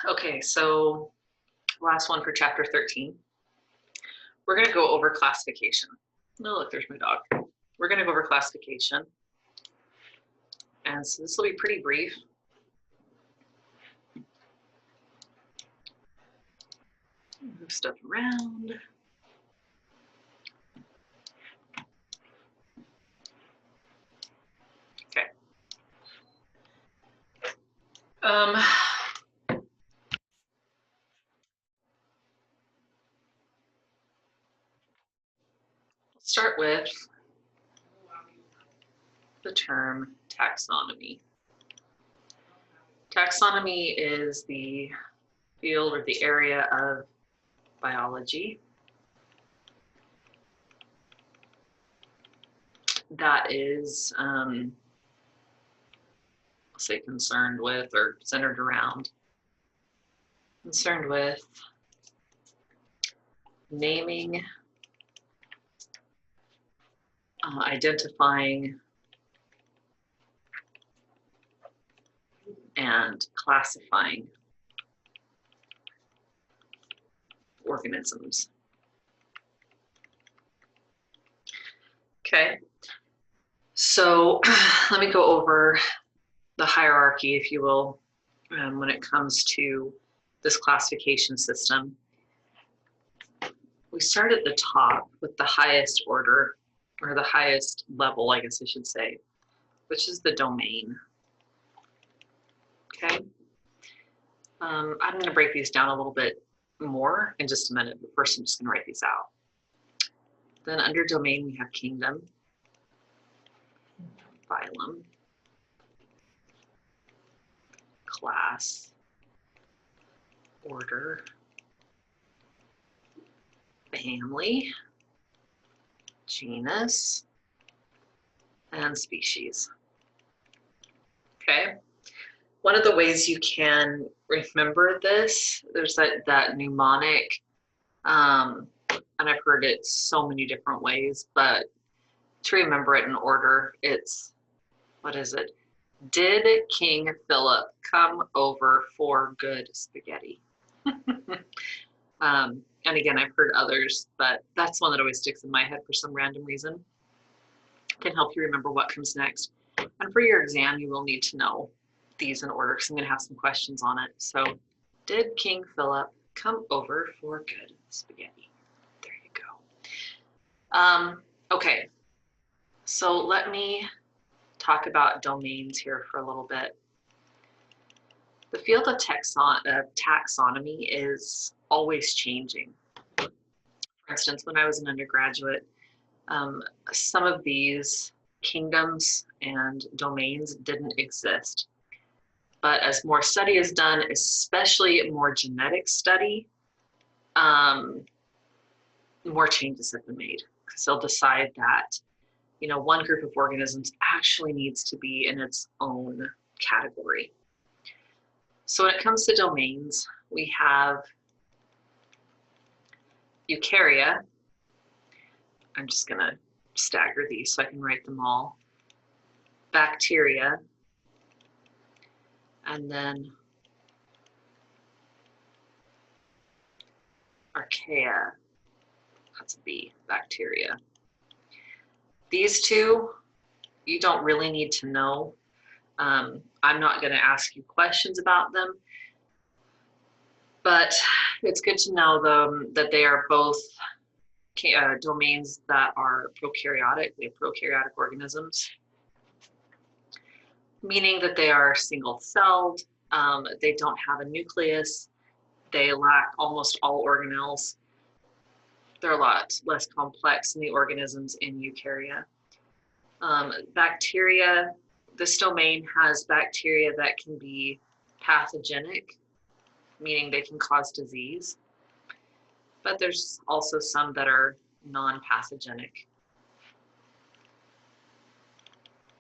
Okay, so last one for chapter 13. We're going to go over classification. Oh, look, there's my dog. We're going to go over classification. And so this will be pretty brief. Move stuff around. Okay. Let's start with the term taxonomy. Taxonomy is the field or the area of biology that is, I'll say concerned with or centered around, concerned with naming, identifying, and classifying organisms. Okay, so let me go over the hierarchy, if you will, when it comes to this classification system. We start at the top with the highest order, or the highest level, I guess I should say, which is the domain. Okay, I'm going to break these down a little bit more in just a minute, but first I'm just going to write these out. Then under domain, we have kingdom, phylum, class, order, family, genus, and species. Okay. One of the ways you can remember this, there's that mnemonic, and I've heard it so many different ways, but to remember it in order, it's, what is it? Did King Philip come over for good spaghetti? And again, I've heard others, but that's one that always sticks in my head for some random reason. It can help you remember what comes next. And for your exam, you will need to know these in order because I'm going to have some questions on it. So, did King Philip come over for good spaghetti? There you go. Okay, so let me talk about domains here for a little bit. The field of taxonomy is always changing. For instance, when I was an undergraduate, some of these kingdoms and domains didn't exist. But as more study is done, especially more genetic study, more changes have been made because they'll decide that, you know, one group of organisms actually needs to be in its own category. So when it comes to domains, we have eukarya. I'm just going to stagger these so I can write them all. Bacteria. And then archaea, that's a B, bacteria. These two, you don't really need to know. I'm not going to ask you questions about them, but it's good to know that they are both domains that are prokaryotic. They have prokaryotic organisms, meaning that they are single-celled, they don't have a nucleus, they lack almost all organelles. They're a lot less complex than the organisms in eukarya. Bacteria, this domain has bacteria that can be pathogenic, meaning they can cause disease, but there's also some that are non-pathogenic.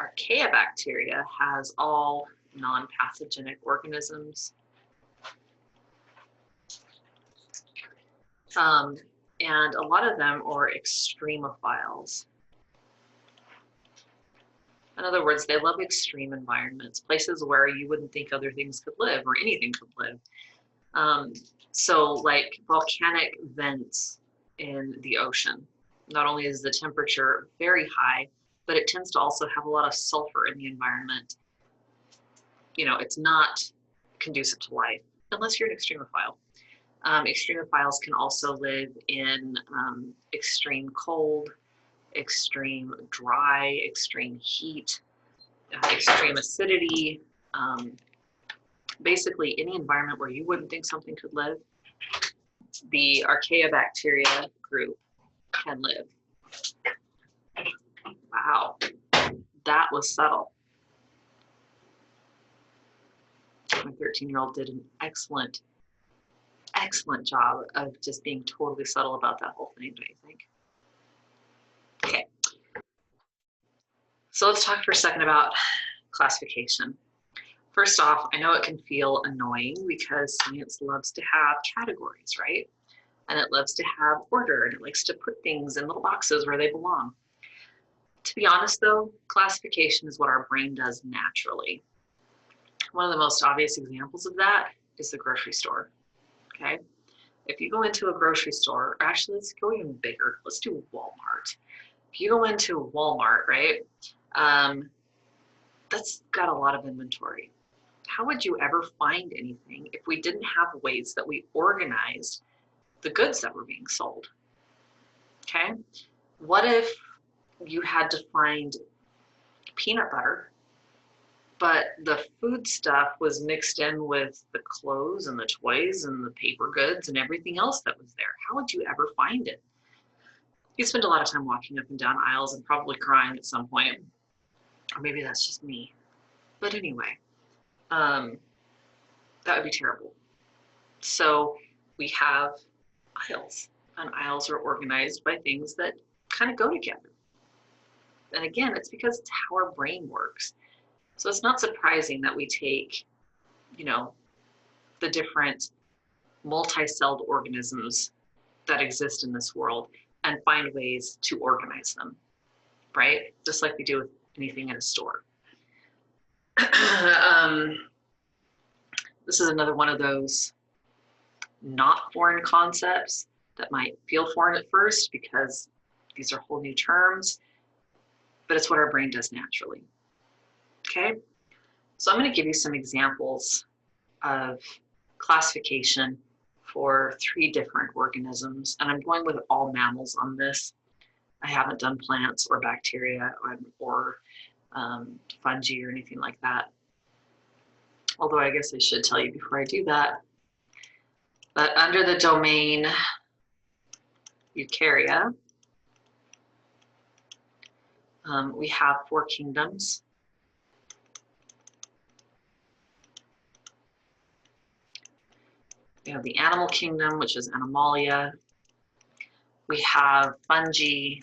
Archaeobacteria has all non-pathogenic organisms. And a lot of them are extremophiles. In other words, they love extreme environments, places where you wouldn't think other things could live or anything could live. So like volcanic vents in the ocean, not only is the temperature very high, but it tends to also have a lot of sulfur in the environment. You know, it's not conducive to life unless you're an extremophile. Extremophiles can also live in extreme cold, extreme dry, extreme heat, extreme acidity, basically any environment where you wouldn't think something could live, the Archaeobacteria group can live. Wow, that was subtle. My 13-year-old did an excellent job of just being totally subtle about that whole thing, don't you think? Okay, so let's talk for a second about classification. First off, I know it can feel annoying because science loves to have categories, right? And it loves to have order, and it likes to put things in little boxes where they belong. To be honest though, classification is what our brain does naturally. One of the most obvious examples of that is the grocery store, okay? If you go into a grocery store, or actually let's go even bigger, let's do Walmart. If you go into Walmart, right, that's got a lot of inventory. How would you ever find anything if we didn't have ways that we organized the goods that were being sold? Okay, what if you had to find peanut butter, but the food stuff was mixed in with the clothes and the toys and the paper goods and everything else that was there? How would you ever find it? You spend a lot of time walking up and down aisles and probably crying at some point, or maybe that's just me. But anyway, that would be terrible. So we have aisles, and aisles are organized by things that kind of go together. And again, it's because it's how our brain works. So it's not surprising that we take, you know, the different multi-celled organisms that exist in this world and find ways to organize them, right? Just like we do with anything in a store. This is another one of those not foreign concepts that might feel foreign at first because these are whole new terms, but it's what our brain does naturally. Okay, so I'm going to give you some examples of classification for 3 different organisms, and I'm going with all mammals on this. I haven't done plants or bacteria or fungi or anything like that. Although I guess I should tell you before I do that, but under the domain Eukarya, we have 4 kingdoms. We have the animal kingdom, which is Animalia. We have fungi,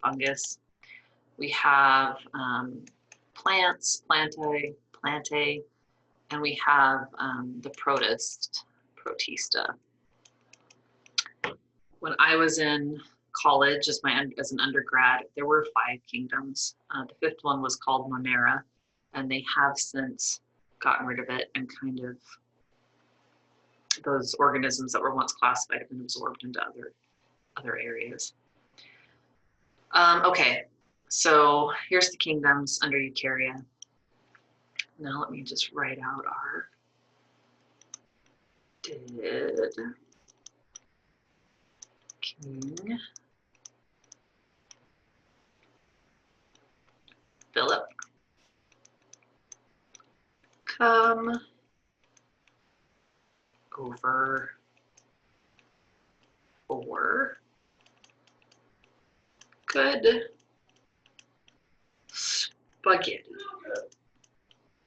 fungus. We have plants, plantae, and we have the protista. When I was in college as an undergrad, there were 5 kingdoms. The 5th one was called Monera, and they have since gotten rid of it, and kind of those organisms that were once classified have been absorbed into other areas. Okay, so here's the kingdoms under Eukarya. Now let me just write out our did King Philip come over for good spaghetti?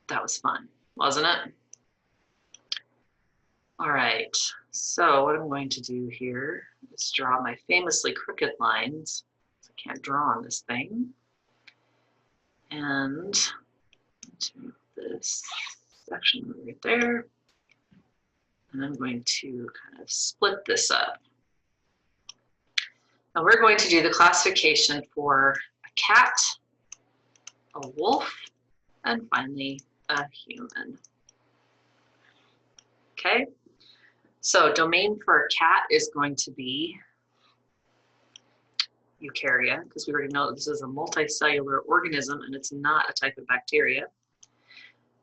That was fun, wasn't it? All right, so what I'm going to do here is draw my famously crooked lines. I can't draw on this thing. And to this section right there. And I'm going to kind of split this up. Now we're going to do the classification for a cat, a wolf, and finally a human. Okay, So domain for a cat is going to be eukarya, because we already know that this is a multicellular organism and it's not a type of bacteria.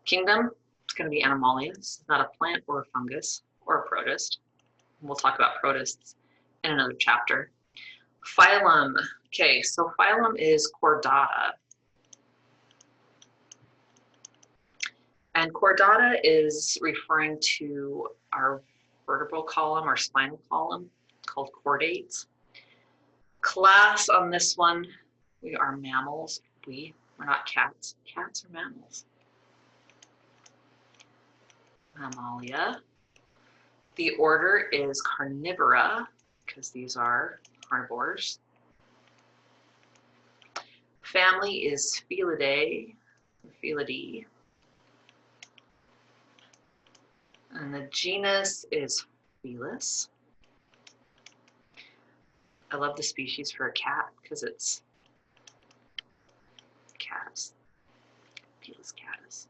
Kingdom, it's going to be Animalia. It's not a plant or a fungus or a protist. We'll talk about protists in another chapter. Phylum. Okay, so phylum is Chordata. And Chordata is referring to our vertebral column, our spinal column, called chordates. Class on this one, we are mammals. We're not cats. Cats are mammals. Mammalia. The order is Carnivora, because these are carnivores. Family is Felidae, Felidae. And the genus is Felis. I love the species for a cat because it's catus. Felis catus.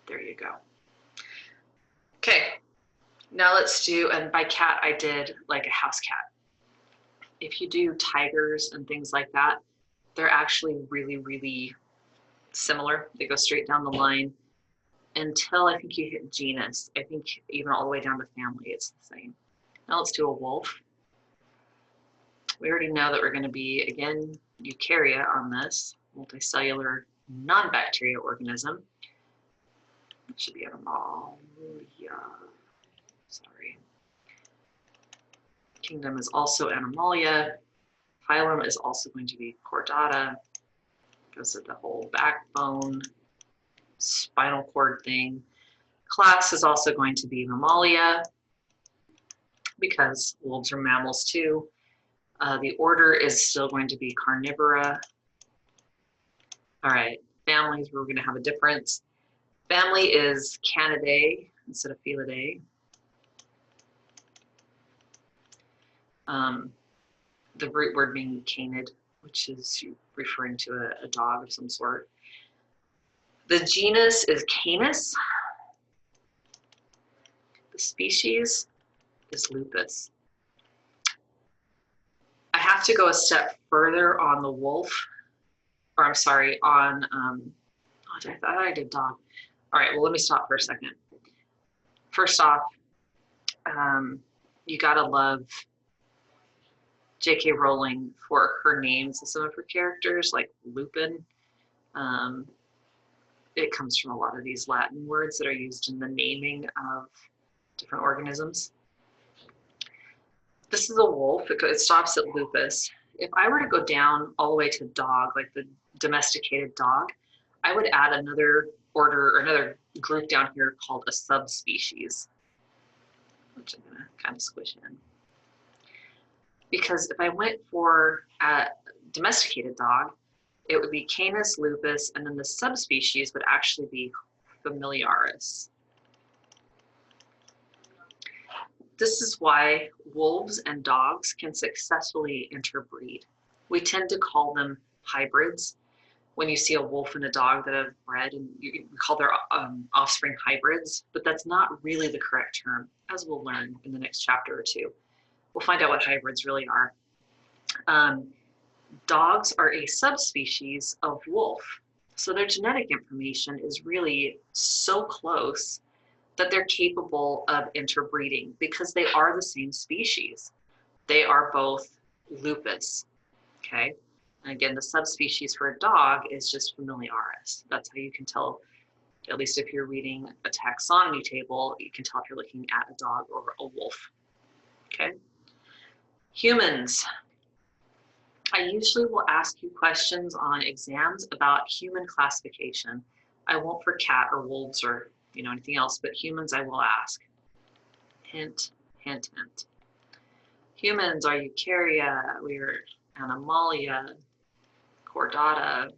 There you go. Okay, now let's do, and by cat I did like a house cat. If you do tigers and things like that, they're actually really, really similar. They go straight down the line until I think you hit genus. I think even all the way down to family, it's the same. Now let's do a wolf. We already know that we're going to be, again, eukarya on this, multicellular, non-bacterial organism. It should be Animalia. Sorry. Kingdom is also Animalia. Phylum is also going to be Chordata, because of the whole backbone, spinal cord thing. Class is also going to be Mammalia, because wolves are mammals too. The order is still going to be Carnivora. All right, families, we're going to have a difference. Family is Canidae instead of Felidae. The root word being canid, which is referring to a dog of some sort. The genus is Canis. The species is Lupus. I have to go a step further on the wolf, or I'm sorry, on, I thought I did dog. All right, well, let me stop for a second. First off, you gotta love J.K. Rowling for her names of some of her characters, like Lupin. It comes from a lot of these Latin words that are used in the naming of different organisms. This is a wolf. It stops at Lupus. If I were to go down all the way to dog, like the domesticated dog, I would add another order or another group down here called a subspecies, which I'm going to kind of squish in. Because if I went for a domesticated dog, it would be Canis lupus, and then the subspecies would actually be familiaris. This is why wolves and dogs can successfully interbreed. We tend to call them hybrids. When you see a wolf and a dog that have bred, and you call their offspring hybrids, but that's not really the correct term, as we'll learn in the next chapter or two. We'll find out what hybrids really are. Dogs are a subspecies of wolf. So their genetic information is really so close that they're capable of interbreeding because they are the same species. They are both lupus, okay? And again, the subspecies for a dog is just familiaris. That's how you can tell, at least if you're reading a taxonomy table, you can tell if you're looking at a dog or a wolf, okay? Humans. I usually will ask you questions on exams about human classification. I won't for cat or wolves or anything else, but humans I will ask. Hint, hint, hint. Humans are eukarya, we're Animalia, Chordata,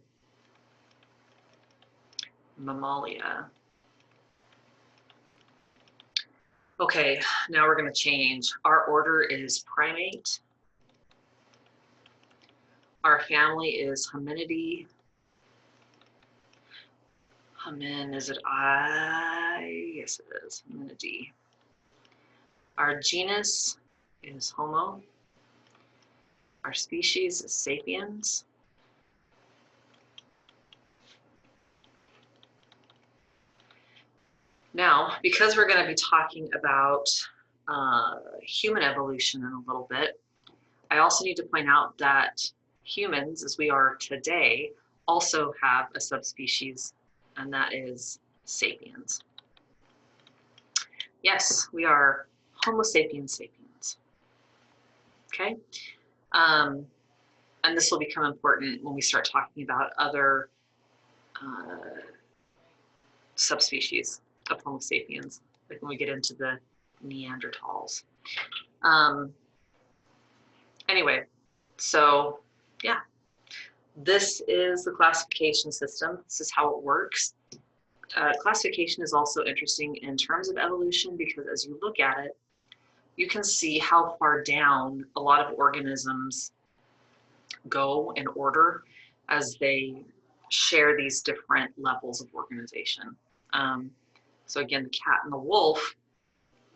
Mammalia. Okay, now we're going to change. Our order is primate. Our family is Hominidae. Homin, is it I? Yes, it is. Hominidae. Our genus is Homo. Our species is Sapiens. Now, because we're going to be talking about human evolution in a little bit, I also need to point out that humans, as we are today, also have a subspecies, and that is Sapiens. Yes, we are Homo sapiens sapiens. Okay? And this will become important when we start talking about other subspecies of Homo sapiens, like when we get into the Neanderthals. Anyway, so yeah, this is the classification system. This is how it works. Classification is also interesting in terms of evolution because as you look at it, you can see how far down a lot of organisms go in order as they share these different levels of organization. So again, the cat and the wolf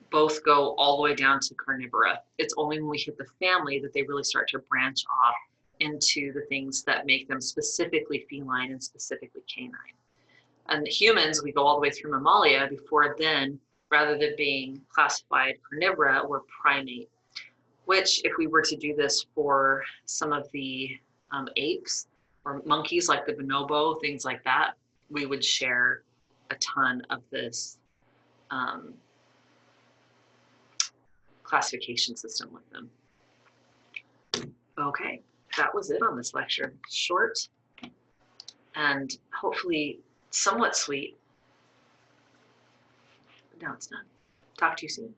both go all the way down to carnivora. It's only when we hit the family that they really start to branch off into the things that make them specifically feline and specifically canine. And humans, we go all the way through mammalia before then, rather than being classified carnivora, we're primate, which if we were to do this for some of the apes or monkeys like the bonobo, things like that, we would share a ton of this classification system with them. Okay, that was it on this lecture. Short and hopefully somewhat sweet. Now it's done. Talk to you soon.